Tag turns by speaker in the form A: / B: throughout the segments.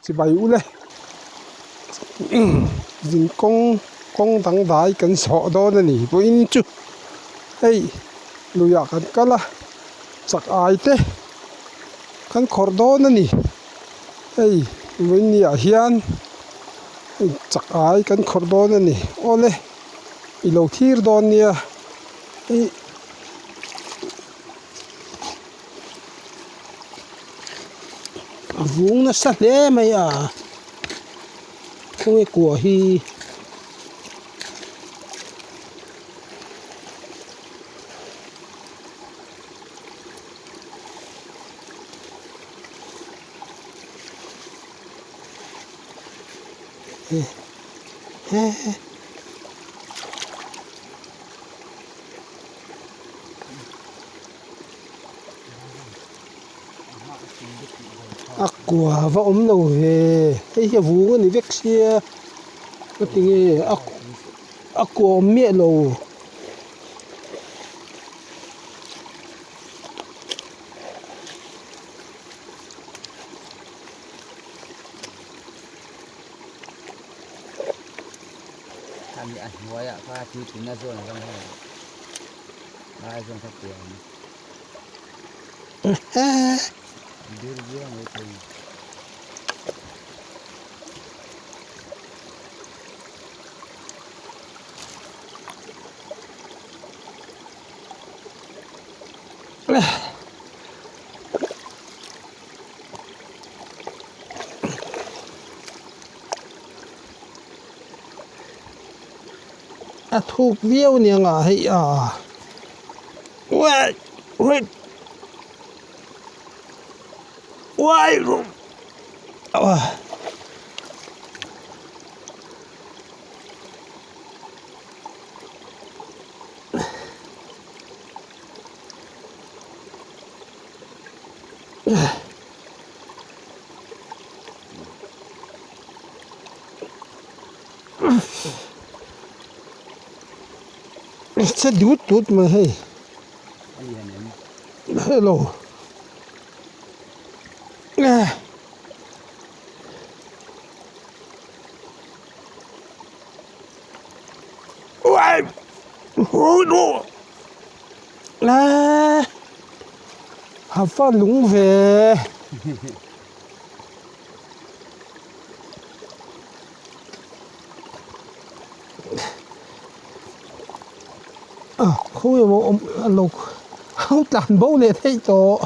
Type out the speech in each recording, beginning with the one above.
A: chỉ bay u lên dính công thằng đại cần sọ đó nè bố in chú hey lùi à cần cả là chắc ai thế cần khor đó nè hey mình nhà hiền chắc ai cần khor đó nè ole ilo thir đó nè hey vuông nó sát đấy mày à không có của hi aqua và ôm đầu về cái gì vuông này vét xe cái tiếng aqua mẹ lầu
B: Kami ahwaya pa titi na zon lang ho. Ay zon kapuan. Dirgia mo ito.
A: thuộc viêu nè ngà hay à wait wait wait sẽ đút mà hay hello ôi ôi đồ là học pha lúng về không hiểu một ông lục không tàn bố này thấy cho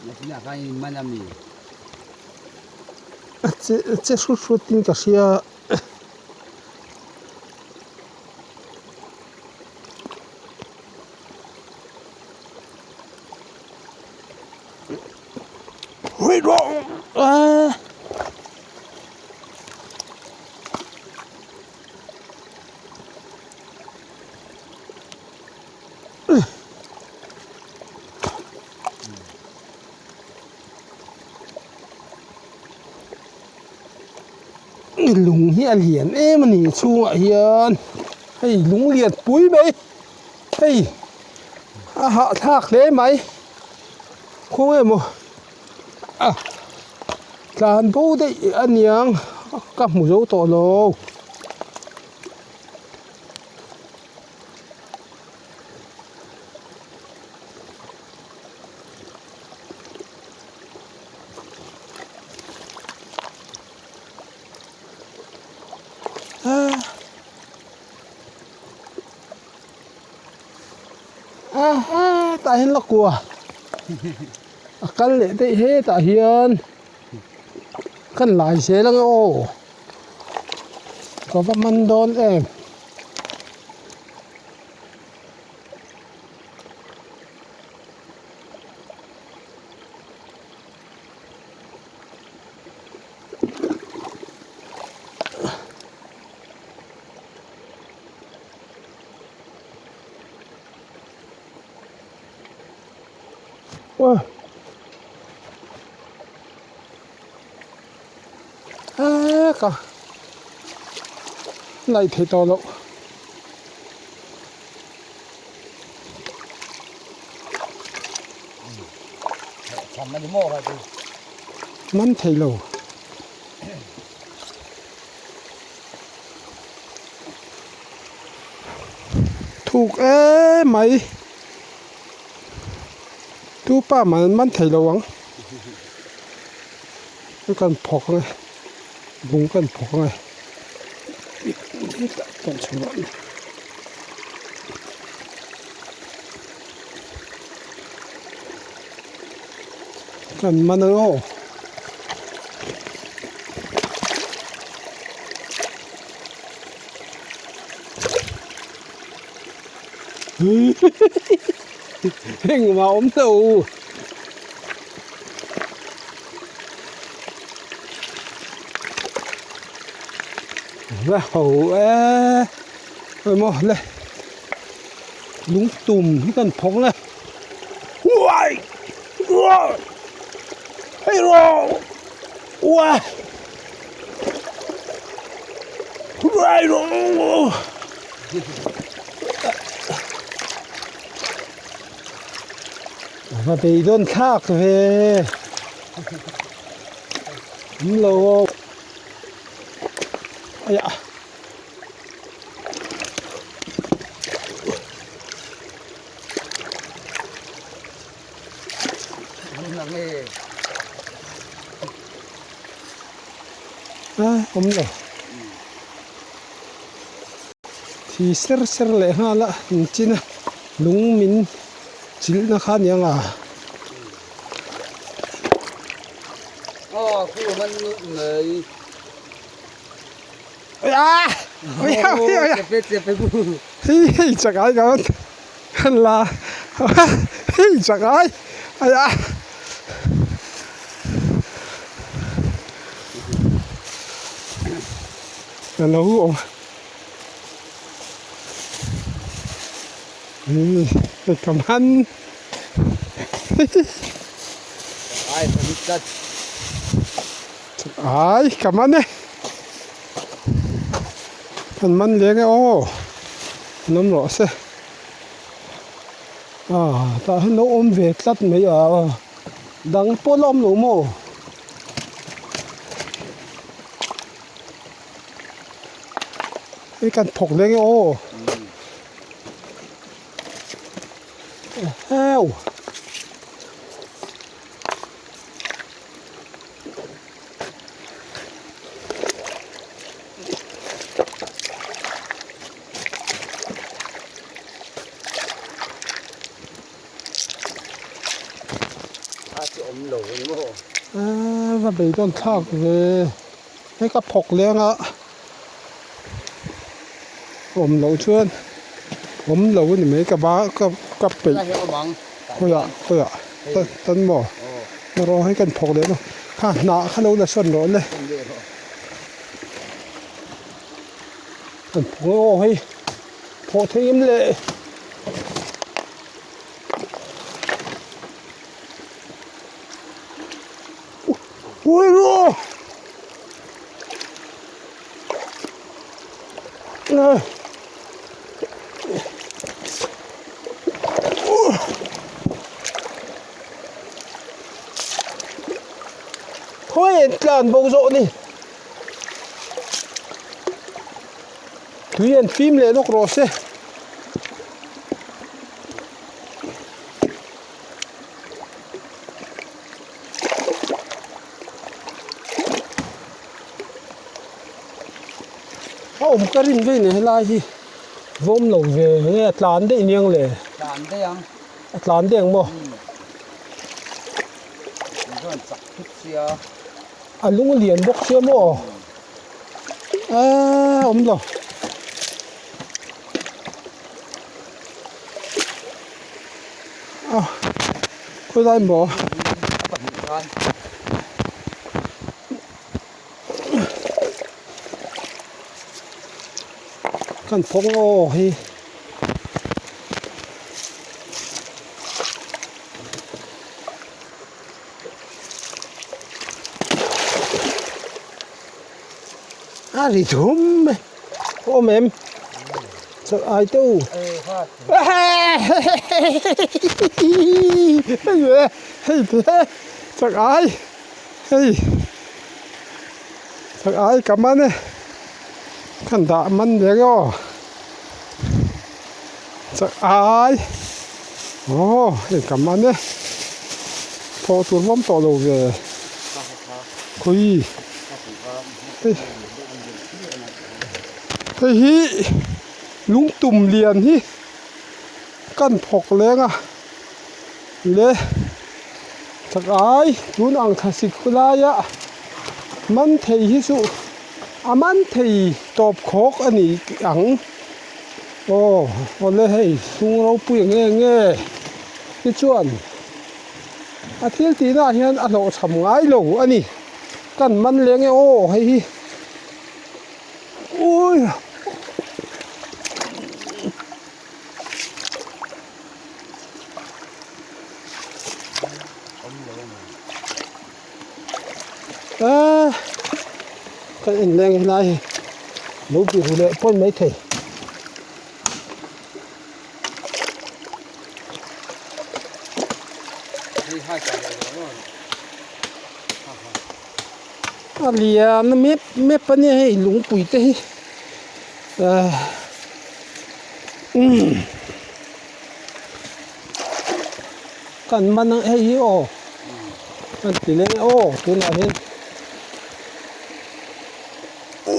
B: Nasila kain manami.
A: Це що тінка ж я ой đồ lúng hiền hiền em mà nỉ chu ạ hiền hey lúng liệt búi bấy hey hạ thác đấy mày không em một làm bố đấy anh nhang cặp một dấu tỏ lô tại hen là của căn lệ tệ hết tại hiền căn lại xe lăng ô có văn man đón em Wow. ก็ไล่เทตอแล้ว
B: ทำมันโม่ครับดู
A: มันเทโลถูกไหมดูป้ามันเทโลวังแล้วกันพกไงบุ้งกันพกไงกันชวนกันมันโอ้เฮงมาอมเต้าแล้วไปหมดเลยลุงตุ่มที่กันพงเลยว้ายว้ายให้รอว้ายว้ายรอมาไปโดนทากเลยโลไอ้ยะ
B: นั่นเอง
A: ผมเลยที่เสือเลยฮะละจริงนะลุงมินจิลนะครับยังอ่ะ
B: อ๋อคือมันเหนื่อย
A: เฮ้ย
B: เจ็บไปกู
A: เฮ้ยจักรยานกันละเฮ้ยจักรยานไอ้ยะนั่นเราหูไอ้กำมัน
B: ไอ้คนนี้จัด
A: ไอ้กำมันเนี่ยมันเลี้ยงโอ้น้ำหล่อเสียแต่ให้น้องอมเวกตัดไม่ดังปวดลมหนูโม่ไอ้การผกเลี้ยงโอ้แห้ว
B: อาจจะอมหลงโม่
A: ว่าไปต้นทากเลยให้กับผกเลี้ยงผมเหลาชวนผมเหลานี่ไม่กับบ้ากับปี
B: น่าจะเอามัง
A: คุยต้นหม้อมารอให้กันผกเลยเนาะข้าหนาข้าเราจะส่วนร้อนเลย
B: เป็นเยอะหรอ
A: กันผกโอ้ยผกทีมเลยโอ้ยรู้เฮ้ยกลานบงโซนี่ทุเรียนฟิล์มเลยนกโรสผมก็รินไปเนี่ยลายที่วมหลงเวเนี่ยตลานได้เนียงเลย
B: จานได้ยัง
A: ตลานเดียงบ่
B: มันก็จับทุกเสีย
A: ลุงเหรียญบกเชื่อบ่ผมหรอคุยได้บ่
B: ปัดทาน
A: กันพงโอ้ย ari thum ô mềm sợ ai tu
B: phát
A: hey thế sợ ai hey sợ ai cảm ơn khăn đã mắn đấy go sợ ai ô cảm ơn đấy thọ tuần vong tỏ đầu về khui hey hi lúng tùm liền hi căn phọc lên à lê chắc ai chú ăn thà xịt khơi á man thầy hi su man thầy tọp khóc anh ấy ăn ô lê hay sung rau bùi nghe cái chuyện thiếu tí na hiện lộ sầm ngái lẩu anh ấy căn man lên ô hay hi ôi cái anh lên này nấu bị hụt lệ quên mấy thầy lìa nó mép mép bên này lúng bụi tê cần man hay ôมันตีเลยโอ้ตัวไหนเห็นโอ้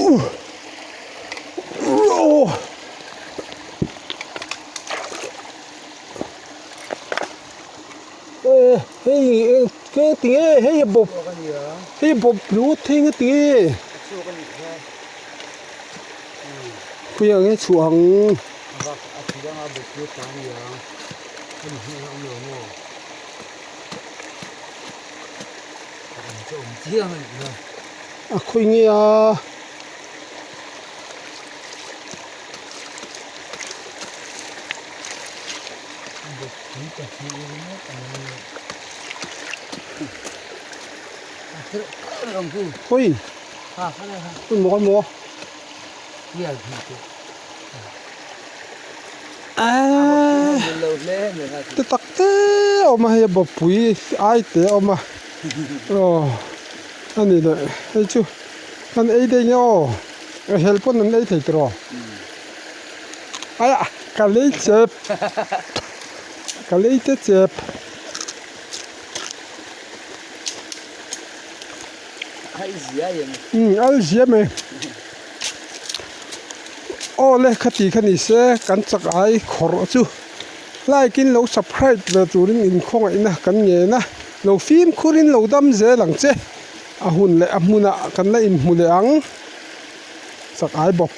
A: เฮ้ยเฮ้ยตีเฮ้ยบบเฮ้ยบบรู้ทิ้งตีผู้ยังไงช่วงคุยเงี้ยคุยคุยหมอหมอแต่ตักเตะออกมาให้บบปุ๋ยไอเตะออกมาโอ้อันนี้เลยไอ้ชูมันไอ้เด้งโอ้เฮลป์นั่นไอ้ที่ตรอไอ้กะเลยเจ็บกะเลยเจ็บไอ้เสียมั้ยโอ้เลยคติขนิเสกันจักไอ้ขอรจูไล่กินเราสับไพรส์แบบตัวนี้อินคงไอ้นะกันเงี้ยนะเราฟิล์มคุรินเราดำเจหลังเจหุ่นเลยมุนะกันเลยอินมุนเลยอังสักไอ้บบ